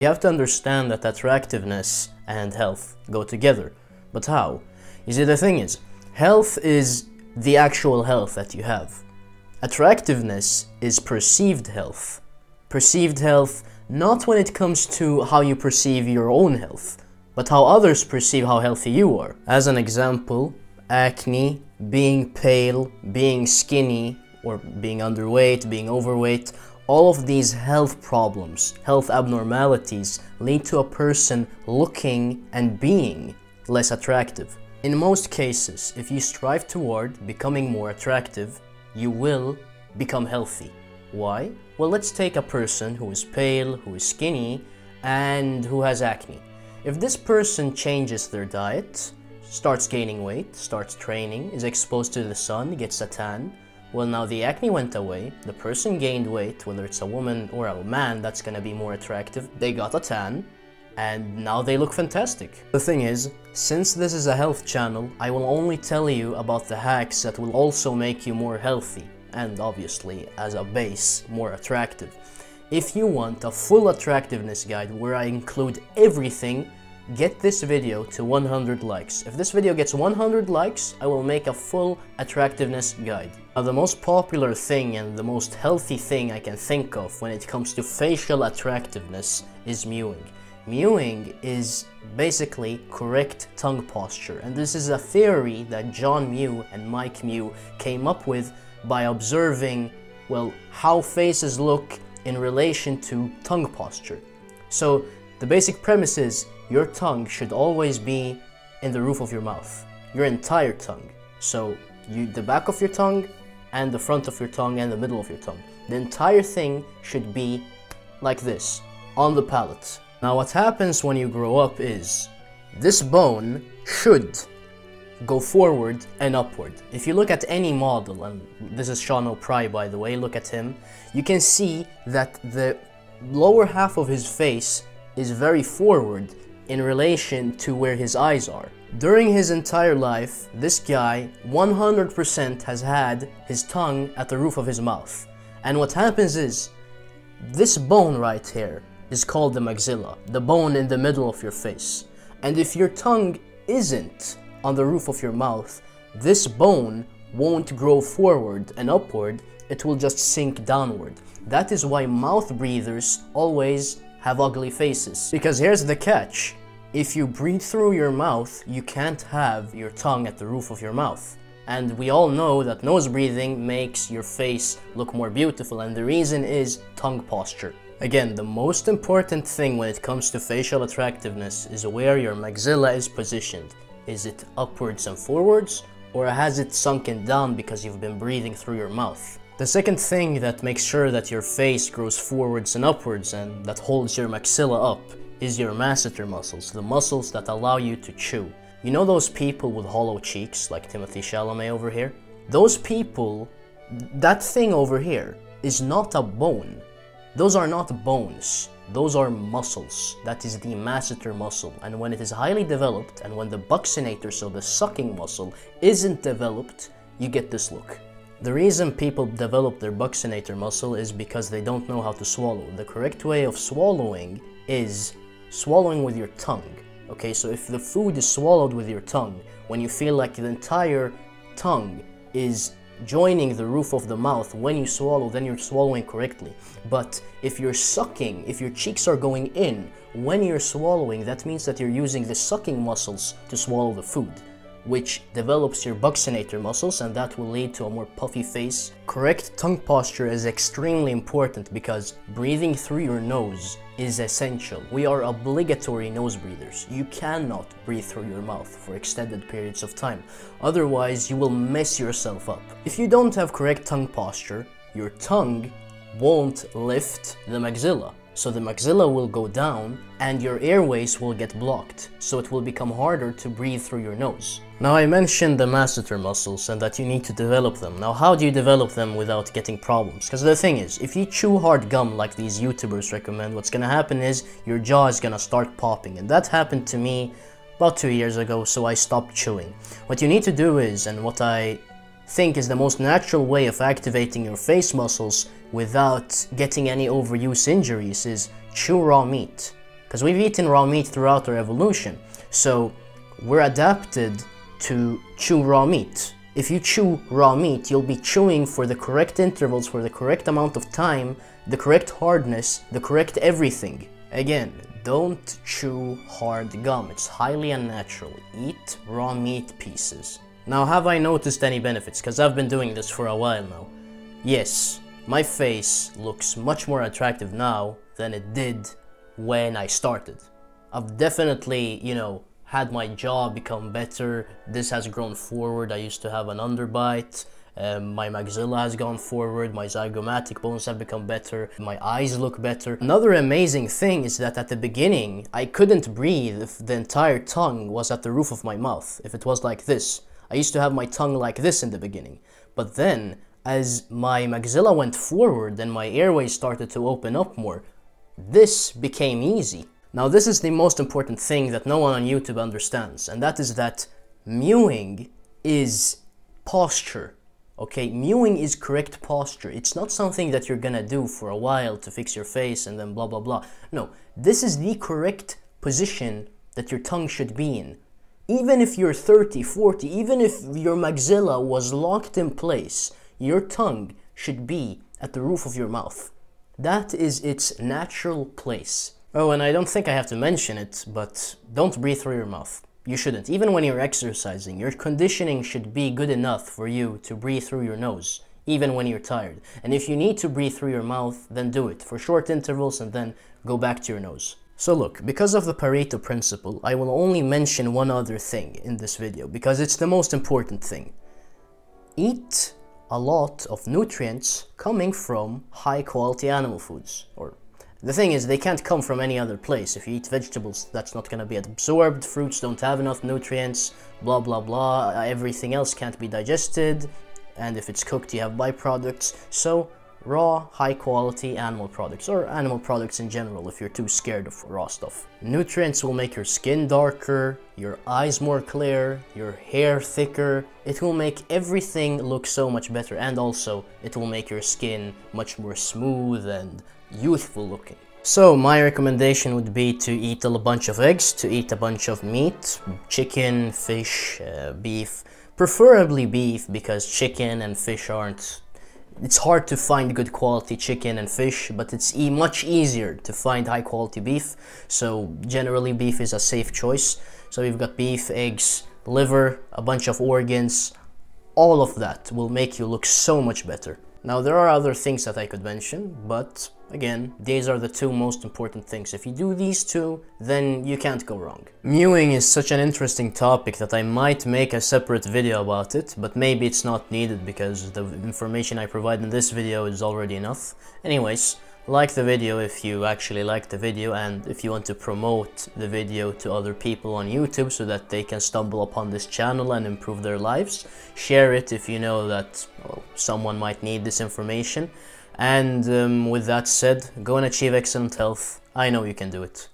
You have to understand that attractiveness and health go together. But how? You see, the thing is, health is the actual health that you have. Attractiveness is perceived health. Perceived health not when it comes to how you perceive your own health, but how others perceive how healthy you are. As an example, acne, being pale, being skinny, or being underweight, being overweight, all of these health problems, health abnormalities, lead to a person looking and being less attractive. In most cases, if you strive toward becoming more attractive, you will become healthy. Why? Well, let's take a person who is pale, who is skinny, and who has acne. If this person changes their diet, starts gaining weight, starts training, is exposed to the sun, gets a tan, well, now the acne went away, the person gained weight, whether it's a woman or a man that's gonna be more attractive, they got a tan, and now they look fantastic. The thing is, since this is a health channel, I will only tell you about the hacks that will also make you more healthy, and obviously, as a base, more attractive. If you want a full attractiveness guide where I include everything, get this video to 100 likes. If this video gets 100 likes, I will make a full attractiveness guide. Now, the most popular thing and the most healthy thing I can think of when it comes to facial attractiveness is mewing. Mewing is basically correct tongue posture, and this is a theory that John Mew and Mike Mew came up with by observing, well, how faces look in relation to tongue posture. So the basic premise is your tongue should always be in the roof of your mouth, your entire tongue. So the back of your tongue and the front of your tongue and the middle of your tongue. The entire thing should be like this, on the palate. Now what happens when you grow up is, this bone should go forward and upward. If you look at any model, and this is Sean O'Prey by the way, look at him, you can see that the lower half of his face is very forward in relation to where his eyes are. During his entire life, this guy 100% has had his tongue at the roof of his mouth. And what happens is, this bone right here is called the maxilla, the bone in the middle of your face. And if your tongue isn't on the roof of your mouth, this bone won't grow forward and upward, it will just sink downward. That is why mouth breathers always have ugly faces. Because here's the catch, if you breathe through your mouth, you can't have your tongue at the roof of your mouth. And we all know that nose breathing makes your face look more beautiful, and the reason is tongue posture. Again, the most important thing when it comes to facial attractiveness is where your maxilla is positioned. Is it upwards and forwards, or has it sunken down because you've been breathing through your mouth? The second thing that makes sure that your face grows forwards and upwards and that holds your maxilla up is your masseter muscles, the muscles that allow you to chew. You know those people with hollow cheeks, like Timothée Chalamet over here? Those people, that thing over here, is not a bone. Those are not bones. Those are muscles. That is the masseter muscle. And when it is highly developed, and when the buccinator, so the sucking muscle, isn't developed, you get this look. The reason people develop their buccinator muscle is because they don't know how to swallow. The correct way of swallowing is swallowing with your tongue. Okay, so if the food is swallowed with your tongue, when you feel like the entire tongue is joining the roof of the mouth when you swallow, then you're swallowing correctly. But if you're sucking, if your cheeks are going in when you're swallowing, that means that you're using the sucking muscles to swallow the food, which develops your buccinator muscles, and that will lead to a more puffy face. Correct tongue posture is extremely important because breathing through your nose is essential. We are obligatory nose breathers. You cannot breathe through your mouth for extended periods of time. Otherwise, you will mess yourself up. If you don't have correct tongue posture, your tongue won't lift the maxilla. So the maxilla will go down and your airways will get blocked, so it will become harder to breathe through your nose. Now I mentioned the masseter muscles and that you need to develop them. Now how do you develop them without getting problems? Because the thing is, if you chew hard gum like these YouTubers recommend, what's gonna happen is your jaw is gonna start popping, and that happened to me about 2 years ago, so I stopped chewing. What you need to do is, and what I think is the most natural way of activating your face muscles without getting any overuse injuries, is chew raw meat. because we've eaten raw meat throughout our evolution. So we're adapted to chew raw meat. If you chew raw meat, you'll be chewing for the correct intervals, for the correct amount of time, the correct hardness, the correct everything. Again, don't chew hard gum. It's highly unnatural. Eat raw meat pieces. Now, have I noticed any benefits? Because I've been doing this for a while now. Yes, my face looks much more attractive now than it did when I started. I've definitely, had my jaw become better. This has grown forward. I used to have an underbite. My maxilla has gone forward. My zygomatic bones have become better. My eyes look better. Another amazing thing is that at the beginning, I couldn't breathe if the entire tongue was at the roof of my mouth. If it was like this. I used to have my tongue like this in the beginning. But then, as my maxilla went forward and my airways started to open up more, this became easy. Now, this is the most important thing that no one on YouTube understands, and that is that mewing is posture. Okay, mewing is correct posture. It's not something that you're gonna do for a while to fix your face and then blah blah blah. No, this is the correct position that your tongue should be in. Even if you're 30, 40, even if your maxilla was locked in place, your tongue should be at the roof of your mouth. That is its natural place. Oh, and I don't think I have to mention it, but don't breathe through your mouth. You shouldn't. Even when you're exercising, your conditioning should be good enough for you to breathe through your nose, even when you're tired. And if you need to breathe through your mouth, then do it for short intervals and then go back to your nose. So look, because of the Pareto principle, I will only mention one other thing in this video, because it's the most important thing. Eat a lot of nutrients coming from high quality animal foods. Or the thing is, they can't come from any other place. If you eat vegetables, that's not gonna be absorbed. Fruits don't have enough nutrients, blah blah blah. Everything else can't be digested, and if it's cooked, you have byproducts. So raw, high quality animal products, or animal products in general if you're too scared of raw stuff. Nutrients will make your skin darker, your eyes more clear, your hair thicker. It will make everything look so much better, and also it will make your skin much more smooth and youthful looking. So my recommendation would be to eat a bunch of eggs, to eat a bunch of meat, chicken, fish, beef, preferably beef, because chicken and fish aren't. It's hard to find good quality chicken and fish, but it's much easier to find high quality beef. So generally beef is a safe choice. So you've got beef, eggs, liver, a bunch of organs. All of that will make you look so much better. Now there are other things that I could mention, but again, these are the two most important things. If you do these two, then you can't go wrong. Mewing is such an interesting topic that I might make a separate video about it, but maybe it's not needed because the information I provide in this video is already enough. Anyways, like the video if you actually like the video, and if you want to promote the video to other people on YouTube so that they can stumble upon this channel and improve their lives. Share it if you know that, well, someone might need this information. And with that said, go and achieve excellent health. I know you can do it.